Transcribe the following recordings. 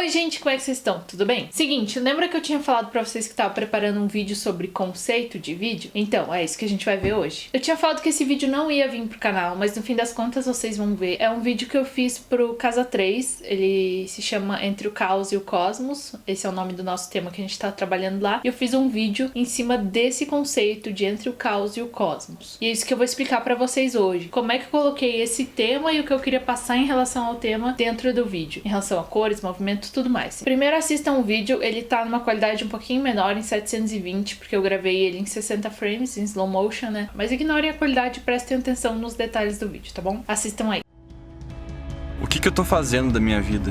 Oi gente, como é que vocês estão? Tudo bem? Seguinte, lembra que eu tinha falado pra vocês que tava preparando um vídeo sobre conceito de vídeo? Então, é isso que a gente vai ver hoje. Eu tinha falado que esse vídeo não ia vir pro canal, mas no fim das contas vocês vão ver. É um vídeo que eu fiz pro Casa 3, ele se chama Entre o Caos e o Cosmos, esse é o nome do nosso tema que a gente tá trabalhando lá. E eu fiz um vídeo em cima desse conceito de Entre o Caos e o Cosmos. E é isso que eu vou explicar pra vocês hoje. Como é que eu coloquei esse tema e o que eu queria passar em relação ao tema dentro do vídeo. Em relação a cores, movimento, tudo mais. Primeiro assistam o vídeo, ele tá numa qualidade um pouquinho menor, em 720, porque eu gravei ele em 60 frames, em slow motion, né? Mas ignorem a qualidade e prestem atenção nos detalhes do vídeo, tá bom? Assistam aí. O que eu tô fazendo da minha vida?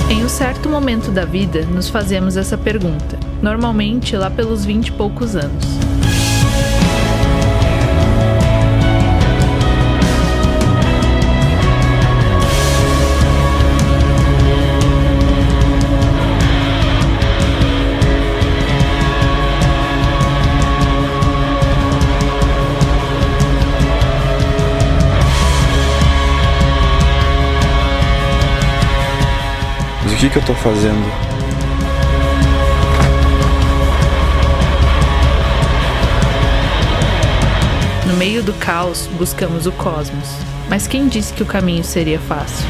Em um certo momento da vida, nos fazemos essa pergunta. Normalmente, lá pelos 20 e poucos anos. Mas o que eu tô fazendo? No meio do caos, buscamos o cosmos. Mas quem disse que o caminho seria fácil?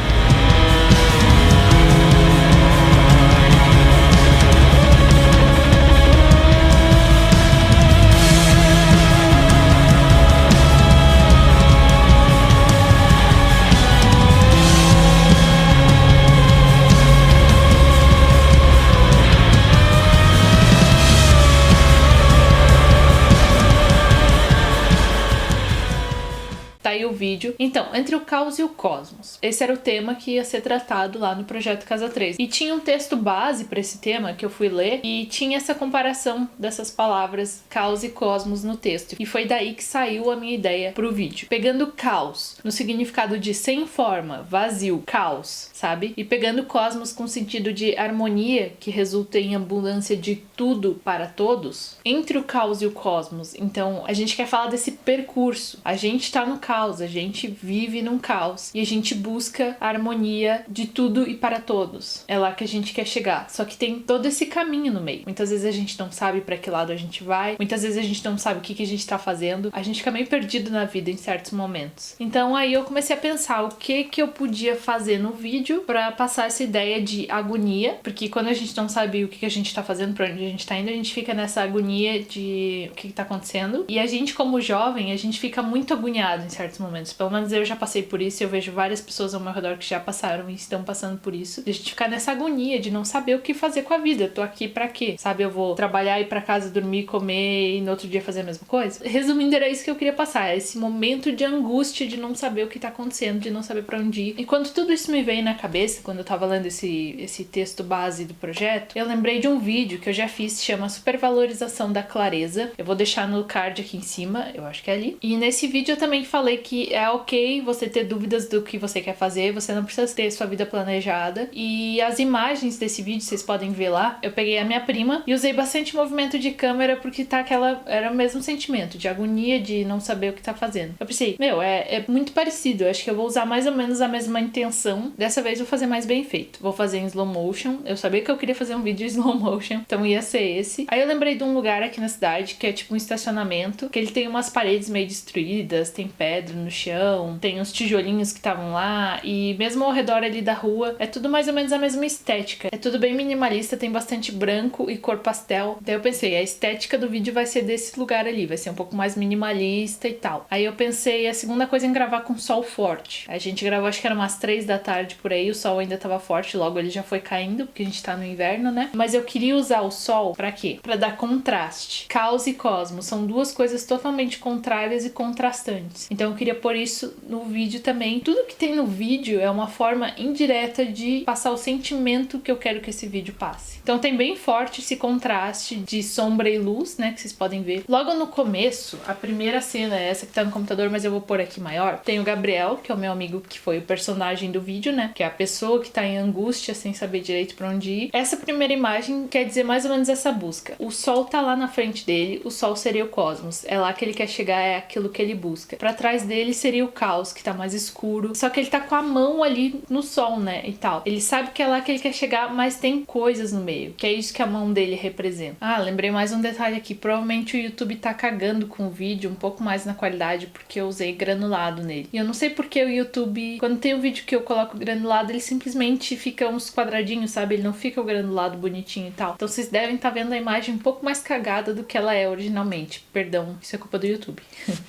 Tá aí o vídeo. Então, Entre o Caos e o Cosmos. Esse era o tema que ia ser tratado lá no Projeto Casa 3. E tinha um texto base pra esse tema que eu fui ler e tinha essa comparação dessas palavras caos e cosmos no texto. E foi daí que saiu a minha ideia pro vídeo. Pegando caos no significado de sem forma, vazio, caos, sabe? E pegando cosmos com sentido de harmonia, que resulta em abundância de tudo para todos. Entre o caos e o cosmos. Então, a gente quer falar desse percurso. A gente tá no caos, a gente vive num caos e a gente busca a harmonia de tudo e para todos. É lá que a gente quer chegar. Só que tem todo esse caminho no meio. Muitas vezes a gente não sabe para que lado a gente vai, muitas vezes a gente não sabe o que a gente tá fazendo. A gente fica meio perdido na vida em certos momentos. Então aí eu comecei a pensar o que eu podia fazer no vídeo para passar essa ideia de agonia, porque quando a gente não sabe o que a gente tá fazendo, para onde a gente tá indo, a gente fica nessa agonia de o que tá acontecendo. E a gente, como jovem, a gente fica muito agoniado em certos momentos. Pelo menos eu já passei por isso e eu vejo várias pessoas ao meu redor que já passaram e estão passando por isso. De a gente ficar nessa agonia de não saber o que fazer com a vida. Eu tô aqui pra quê? Sabe, eu vou trabalhar, ir pra casa, dormir, comer e no outro dia fazer a mesma coisa? Resumindo, era isso que eu queria passar. Esse momento de angústia de não saber o que tá acontecendo, de não saber pra onde ir. E quando tudo isso me veio na cabeça, quando eu tava lendo esse texto base do projeto, eu lembrei de um vídeo que eu já fiz, chama Supervalorização da Clareza. Eu vou deixar no card aqui em cima, eu acho que é ali. E nesse vídeo eu também falei que é ok você ter dúvidas do que você quer fazer, você não precisa ter sua vida planejada. E as imagens desse vídeo, vocês podem ver lá, eu peguei a minha prima e usei bastante movimento de câmera porque tá era o mesmo sentimento de agonia, de não saber o que tá fazendo. Eu pensei, é muito parecido, eu acho que eu vou usar mais ou menos a mesma intenção. Dessa vez eu vou fazer mais bem feito. Vou fazer em slow motion. Eu sabia que eu queria fazer um vídeo em slow motion, então ia ser esse. Aí eu lembrei de um lugar aqui na cidade que é tipo um estacionamento, que ele tem umas paredes meio destruídas, tem pedra no chão, tem uns tijolinhos que estavam lá, e mesmo ao redor ali da rua, é tudo mais ou menos a mesma estética. É tudo bem minimalista, tem bastante branco e cor pastel. Daí eu pensei, a estética do vídeo vai ser desse lugar ali, vai ser um pouco mais minimalista e tal. Aí eu pensei, a segunda coisa é gravar com sol forte. A gente gravou, acho que era umas 3 da tarde por aí, o sol ainda tava forte, logo ele já foi caindo, porque a gente tá no inverno, né? Mas eu queria usar o sol pra quê? Pra dar contraste. Caos e cosmos são duas coisas totalmente contrárias e contrastantes. Então Então eu queria pôr isso no vídeo também. Tudo que tem no vídeo é uma forma indireta de passar o sentimento que eu quero que esse vídeo passe. Então tem bem forte esse contraste de sombra e luz, né, que vocês podem ver. Logo no começo, a primeira cena é essa que tá no computador, mas eu vou pôr aqui maior. Tem o Gabriel, que é o meu amigo, que foi o personagem do vídeo, né, que é a pessoa que tá em angústia sem saber direito pra onde ir. Essa primeira imagem quer dizer mais ou menos essa busca. O sol tá lá na frente dele, o sol seria o cosmos. É lá que ele quer chegar, é aquilo que ele busca. Pra trás dele seria o caos, que tá mais escuro. Só que ele tá com a mão ali no sol, né, e tal. Ele sabe que é lá que ele quer chegar, mas tem coisas no meio, que é isso que a mão dele representa. Ah, lembrei mais um detalhe aqui. Provavelmente o YouTube tá cagando com o vídeo um pouco mais na qualidade, porque eu usei granulado nele. E eu não sei porque o YouTube, quando tem um vídeo que eu coloco granulado, ele simplesmente fica uns quadradinhos, sabe? Ele não fica o granulado bonitinho e tal. Então vocês devem estar vendo a imagem um pouco mais cagada do que ela é originalmente. Perdão, isso é culpa do YouTube.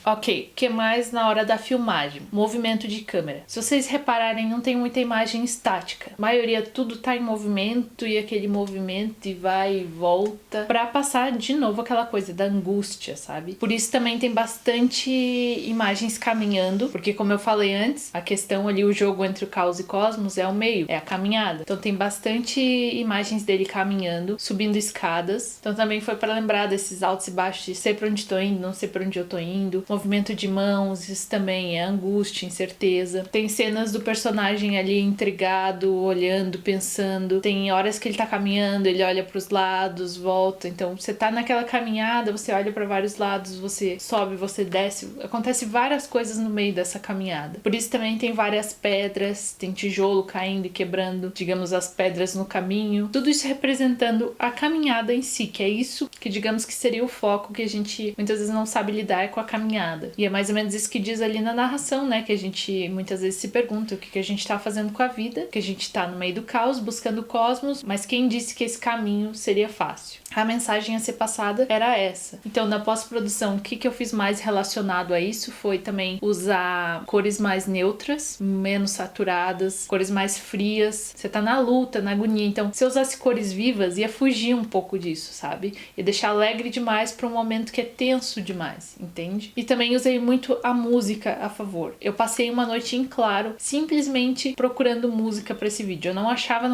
Ok, o que mais na hora da filmagem? Movimento de câmera. Se vocês repararem, não tem muita imagem estática. A maioria tudo tá em movimento e aquele movimento e vai e volta pra passar de novo aquela coisa da angústia, sabe? Por isso também tem bastante imagens caminhando, porque como eu falei antes, a questão ali, o jogo entre o caos e cosmos é o meio, é a caminhada. Então tem bastante imagens dele caminhando, subindo escadas. Então também foi pra lembrar desses altos e baixos de sei pra onde tô indo, não sei pra onde eu tô indo. Movimento de mãos, isso também é angústia, incerteza. Tem cenas do personagem ali intrigado, olhando, pensando. Tem horas que ele tá caminhando, ele olha pros lados, volta. Então você tá naquela caminhada, você olha pra vários lados, você sobe, você desce. Acontece várias coisas no meio dessa caminhada. Por isso também tem várias pedras, tem tijolo caindo e quebrando, digamos, as pedras no caminho. Tudo isso representando a caminhada em si, que é isso que, digamos, que seria o foco que a gente muitas vezes não sabe lidar com a caminhada. E é mais ou menos isso que diz ali na narração, né? Que a gente muitas vezes se pergunta o que a gente tá fazendo com a vida, que a gente tá no meio do caos, buscando o cosmos, mas quem disse que esse caminho seria fácil? A mensagem a ser passada era essa. Então, na pós-produção, o que eu fiz mais relacionado a isso foi também usar cores mais neutras, menos saturadas, cores mais frias. Você tá na luta, na agonia. Então, se eu usasse cores vivas, ia fugir um pouco disso, sabe? Ia deixar alegre demais pra um momento que é tenso demais, entende? E também usei muito a música a favor. Eu passei uma noite em claro, simplesmente procurando música pra esse vídeo. Eu não achava,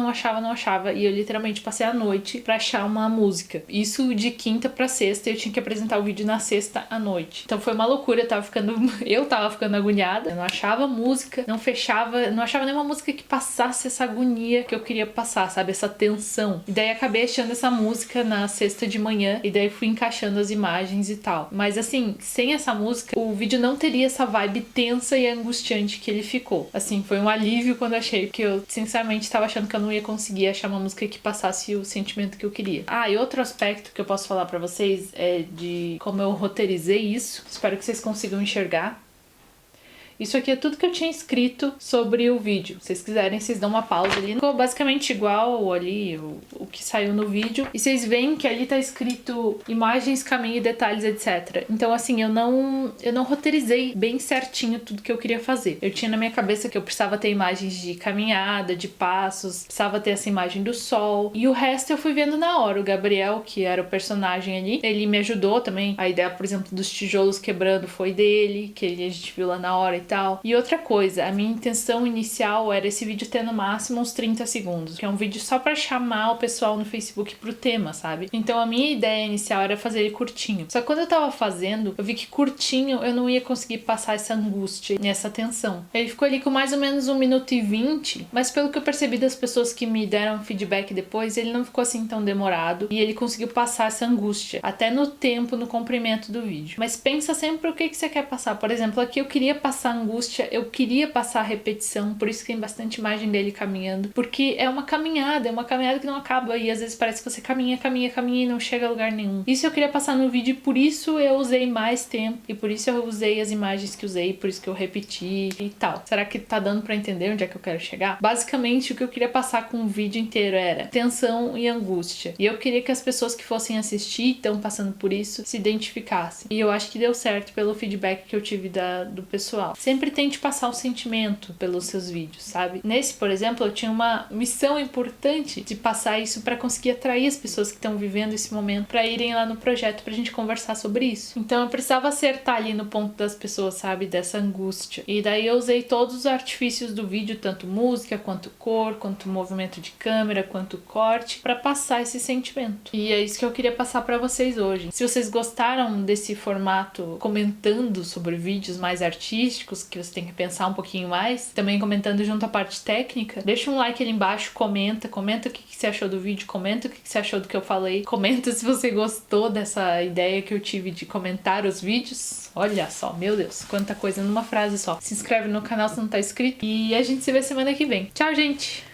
e eu literalmente passei a noite pra achar uma música. Isso de quinta pra sexta, eu tinha que apresentar o vídeo na sexta à noite. Então foi uma loucura, eu tava ficando agoniada, eu não achava música, não achava nenhuma música que passasse essa agonia que eu queria passar, sabe? Essa tensão. E daí acabei achando essa música na sexta de manhã, e daí fui encaixando as imagens e tal. Mas assim, sem essa música, o vídeo não teria essa vibe tensa e angustiante que ele ficou. Assim, foi um alívio quando achei, porque eu sinceramente tava achando que eu não ia conseguir achar uma música que passasse o sentimento que eu queria. Ah, e outro aspecto que eu posso falar pra vocês é de como eu roteirizei isso. Espero que vocês consigam enxergar. Isso aqui é tudo que eu tinha escrito sobre o vídeo. Se vocês quiserem, vocês dão uma pausa ali. Ficou basicamente igual ali o que saiu no vídeo. E vocês veem que ali tá escrito imagens, caminho e detalhes, etc. Então, assim, eu não roteirizei bem certinho tudo que eu queria fazer. Eu tinha na minha cabeça que eu precisava ter imagens de caminhada, de passos, precisava ter essa imagem do sol. E o resto eu fui vendo na hora. O Gabriel, que era o personagem ali, ele me ajudou também. A ideia, por exemplo, dos tijolos quebrando foi dele, que a gente viu lá na hora e tal. E outra coisa, a minha intenção inicial era esse vídeo ter no máximo uns 30 segundos, que é um vídeo só pra chamar o pessoal no Facebook pro tema, sabe? Então a minha ideia inicial era fazer ele curtinho. Só que quando eu tava fazendo, eu vi que curtinho eu não ia conseguir passar essa angústia e essa tensão. Ele ficou ali com mais ou menos 1 minuto e 20, mas pelo que eu percebi das pessoas que me deram feedback depois, ele não ficou assim tão demorado e ele conseguiu passar essa angústia, até no tempo, no comprimento do vídeo. Mas pensa sempre o que você quer passar. Por exemplo, aqui eu queria passar angústia, eu queria passar a repetição, por isso que tem bastante imagem dele caminhando, porque é uma caminhada que não acaba e às vezes parece que você caminha e não chega a lugar nenhum. Isso eu queria passar no vídeo e por isso eu usei mais tempo e por isso eu usei as imagens que usei, por isso que eu repeti e tal. Será que tá dando pra entender onde é que eu quero chegar? Basicamente o que eu queria passar com o vídeo inteiro era tensão e angústia, e eu queria que as pessoas que fossem assistir, estão passando por isso, se identificassem, e eu acho que deu certo pelo feedback que eu tive do pessoal. sempre tente passar o sentimento pelos seus vídeos, sabe? Nesse, por exemplo, eu tinha uma missão importante de passar isso pra conseguir atrair as pessoas que estão vivendo esse momento pra irem lá no projeto pra gente conversar sobre isso. Então eu precisava acertar ali no ponto das pessoas, sabe? Dessa angústia. E daí eu usei todos os artifícios do vídeo, tanto música, quanto cor, quanto movimento de câmera, quanto corte, pra passar esse sentimento. E é isso que eu queria passar pra vocês hoje. Se vocês gostaram desse formato comentando sobre vídeos mais artísticos, que você tem que pensar um pouquinho mais, também comentando junto à parte técnica, deixa um like ali embaixo, comenta o que você achou do vídeo, comenta o que você achou do que eu falei, comenta se você gostou dessa ideia que eu tive de comentar os vídeos. Olha só, meu Deus, quanta coisa numa frase só. Se inscreve no canal se não tá inscrito e a gente se vê semana que vem. Tchau, gente!